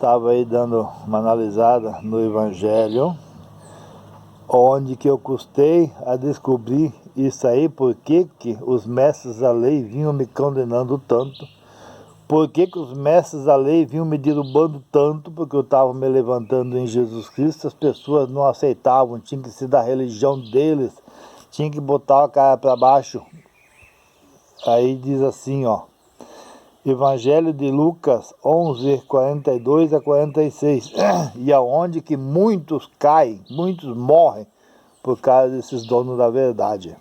estava aí dando uma analisada no Evangelho, onde que eu custei a descobrir isso aí, por que os mestres da lei vinham me condenando tanto, por que os mestres da lei vinham me derrubando tanto, porque eu estava me levantando em Jesus Cristo, as pessoas não aceitavam, tinha que ser da religião deles, tinha que botar a cara para baixo. Aí diz assim, ó, Evangelho de Lucas 11, 42 a 46, e aonde que muitos caem, muitos morrem por causa desses donos da verdade.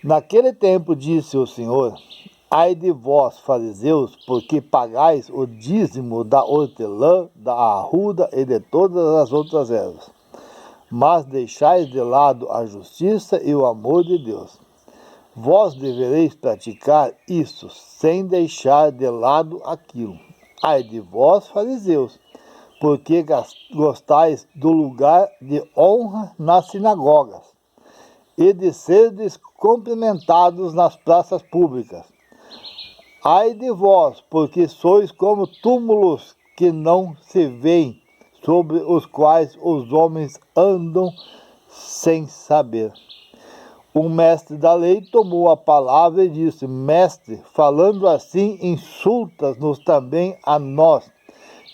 Naquele tempo disse o Senhor, ai de vós, fariseus, porque pagais o dízimo da hortelã, da arruda e de todas as outras ervas, mas deixais de lado a justiça e o amor de Deus. Vós devereis praticar isso, sem deixar de lado aquilo. Ai de vós, fariseus, porque gostais do lugar de honra nas sinagogas, e de serdes cumprimentados nas praças públicas. Ai de vós, porque sois como túmulos que não se veem, sobre os quais os homens andam sem saber. O mestre da lei tomou a palavra e disse, mestre, falando assim, insultas-nos também a nós.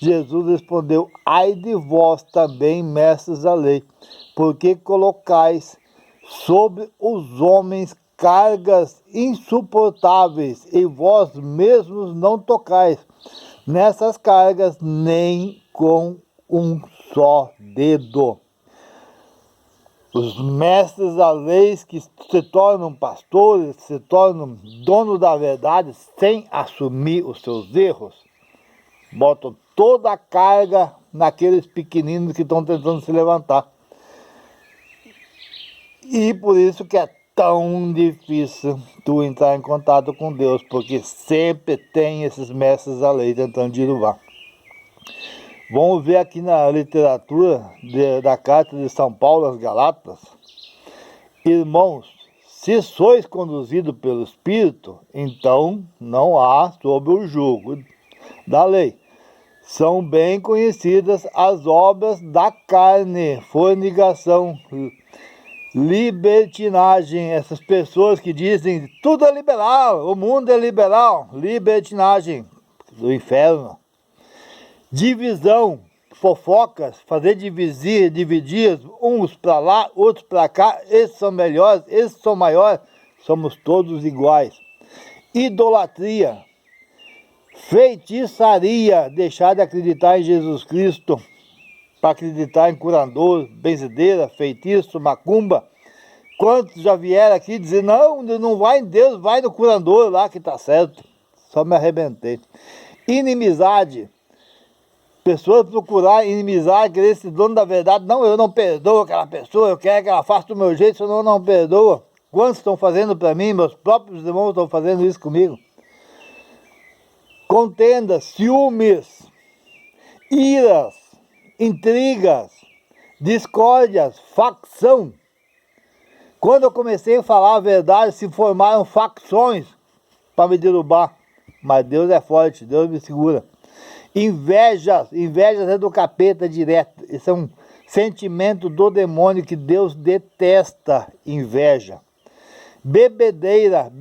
Jesus respondeu, ai de vós também, mestres da lei, porque colocais sobre os homens cargas insuportáveis, e vós mesmos não tocais nessas cargas nem com um só dedo. Os mestres da lei que se tornam pastores, se tornam donos da verdade sem assumir os seus erros, botam toda a carga naqueles pequeninos que estão tentando se levantar. E por isso que é tão difícil tu entrar em contato com Deus, porque sempre tem esses mestres da lei tentando derrubar. Vamos ver aqui na literatura da carta de São Paulo às Galatas. Irmãos, se sois conduzidos pelo Espírito, então não há sob o jugo da lei. São bem conhecidas as obras da carne, fornicação, libertinagem. Essas pessoas que dizem tudo é liberal, o mundo é liberal, libertinagem do inferno. Divisão, fofocas, fazer dividir uns para lá, outros para cá, esses são melhores, esses são maiores, somos todos iguais. Idolatria, feitiçaria, deixar de acreditar em Jesus Cristo para acreditar em curador, benzedeira, feitiço, macumba. Quantos já vieram aqui dizer, não vai em Deus, vai no curador lá que está certo. Só me arrebentei. Inimizade, pessoas procurar inimizade, querer ser dono da verdade. Não, eu não perdoo aquela pessoa, eu quero que ela faça do meu jeito, senão eu não perdoa. Quantos estão fazendo para mim? Meus próprios irmãos estão fazendo isso comigo. Contendas, ciúmes, iras, intrigas, discórdias, facção. Quando eu comecei a falar a verdade, se formaram facções para me derrubar. Mas Deus é forte, Deus me segura. Invejas é do capeta direto. Isso é um sentimento do demônio que Deus detesta, inveja. Bebedeira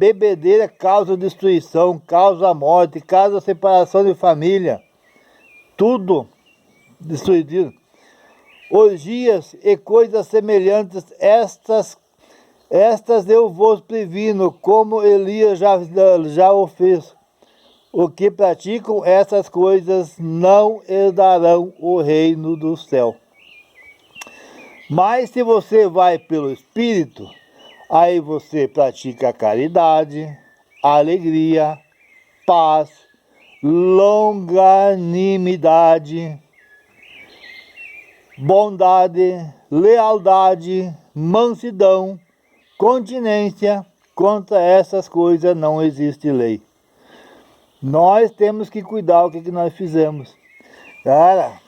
causa destruição, causa morte, causa separação de família. Tudo destruído. Orgias e coisas semelhantes, estas eu vos previno, como Elias já o fez. O que praticam essas coisas não herdarão o reino do céu. Mas se você vai pelo Espírito, aí você pratica a caridade, a alegria, paz, longanimidade, bondade, lealdade, mansidão, continência. Contra essas coisas não existe lei. Nós temos que cuidar o que nós fizemos. Cara,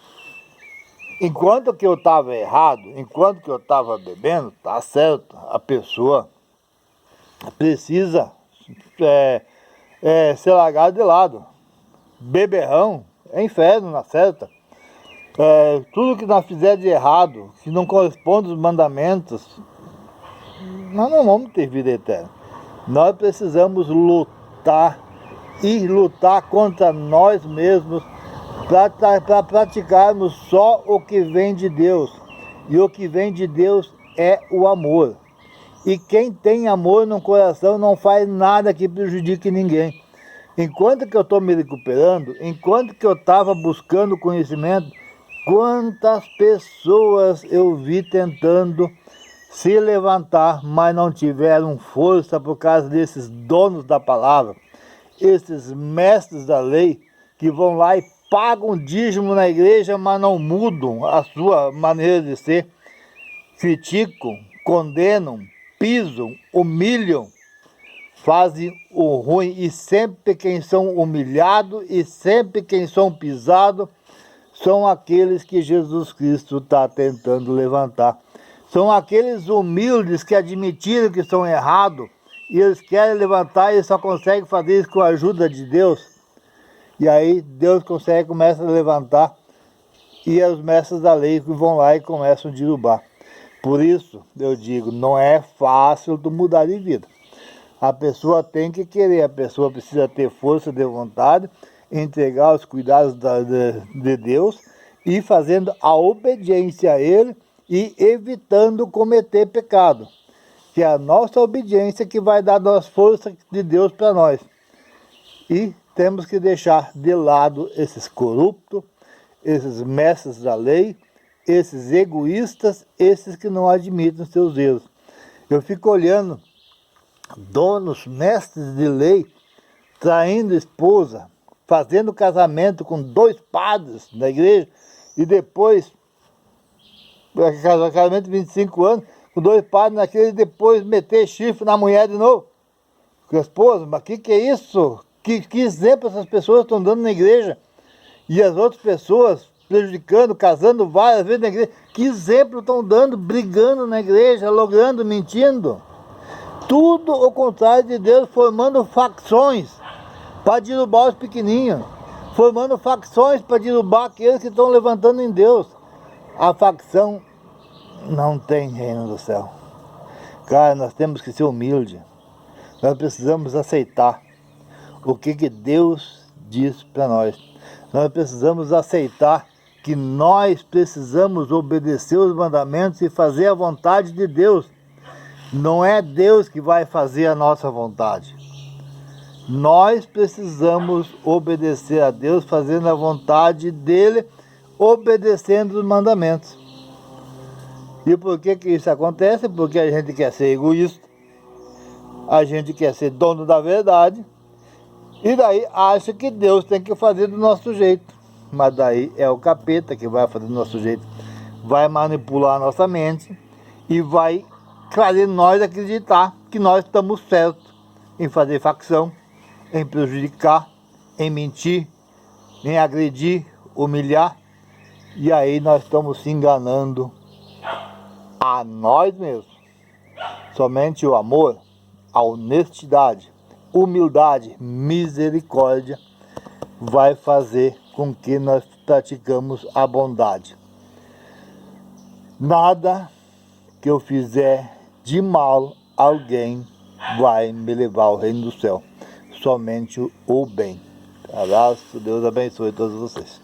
enquanto que eu estava errado, enquanto que eu estava bebendo, tá certo, a pessoa precisa ser largada de lado. Beberrão é inferno na certa. Tudo que nós fizermos de errado, que não corresponde aos mandamentos, nós não vamos ter vida eterna. Nós precisamos lutar e lutar contra nós mesmos para praticarmos só o que vem de Deus. E o que vem de Deus é o amor. E quem tem amor no coração não faz nada que prejudique ninguém. Enquanto que eu estou me recuperando, enquanto que eu estava buscando conhecimento, quantas pessoas eu vi tentando se levantar, mas não tiveram força por causa desses donos da palavra, esses mestres da lei, que vão lá e pagam dízimo na igreja, mas não mudam a sua maneira de ser, criticam, condenam, pisam, humilham, fazem o ruim, e sempre quem são humilhados e sempre quem são pisados são aqueles que Jesus Cristo está tentando levantar. São aqueles humildes que admitiram que estão errados e eles querem levantar e só conseguem fazer isso com a ajuda de Deus. E aí Deus começa a levantar e os mestres da lei vão lá e começam a derrubar. Por isso eu digo, não é fácil tu mudar de vida. A pessoa tem que querer, a pessoa precisa ter força de vontade, entregar os cuidados de Deus e fazendo a obediência a Ele e evitando cometer pecado. Que é a nossa obediência que vai dar as forças de Deus para nós. E temos que deixar de lado esses corruptos, esses mestres da lei, esses egoístas, esses que não admitem seus erros. Eu fico olhando donos, mestres de lei, traindo esposa, fazendo casamento com 2 padres na igreja, e depois, casamento de 25 anos, com 2 padres naquele, e depois meter chifre na mulher de novo. Com a esposa, mas que é isso? Que exemplo essas pessoas estão dando na igreja? E as outras pessoas prejudicando, casando várias vezes na igreja. Que exemplo estão dando, brigando na igreja, logrando, mentindo? Tudo o contrário de Deus, formando facções para derrubar os pequenininhos, formando facções para derrubar aqueles que estão levantando em Deus. A facção não tem reino do céu. Cara, nós temos que ser humildes. Nós precisamos aceitar o que Deus diz para nós. Nós precisamos aceitar que nós precisamos obedecer os mandamentos e fazer a vontade de Deus. Não é Deus que vai fazer a nossa vontade. Nós precisamos obedecer a Deus, fazendo a vontade dEle, obedecendo os mandamentos. E por que isso acontece? Porque a gente quer ser egoísta, a gente quer ser dono da verdade, e daí acha que Deus tem que fazer do nosso jeito. Mas daí é o capeta que vai fazer do nosso jeito. Vai manipular a nossa mente e vai fazer nós acreditar que nós estamos certos em fazer facção, em prejudicar, em mentir, em agredir, humilhar. E aí nós estamos se enganando a nós mesmos. Somente o amor, a honestidade, humildade, misericórdia vai fazer com que nós praticamos a bondade. Nada que eu fizer de mal, alguém vai me levar ao reino do céu. Somente o bem. Abraço, Deus abençoe todos vocês.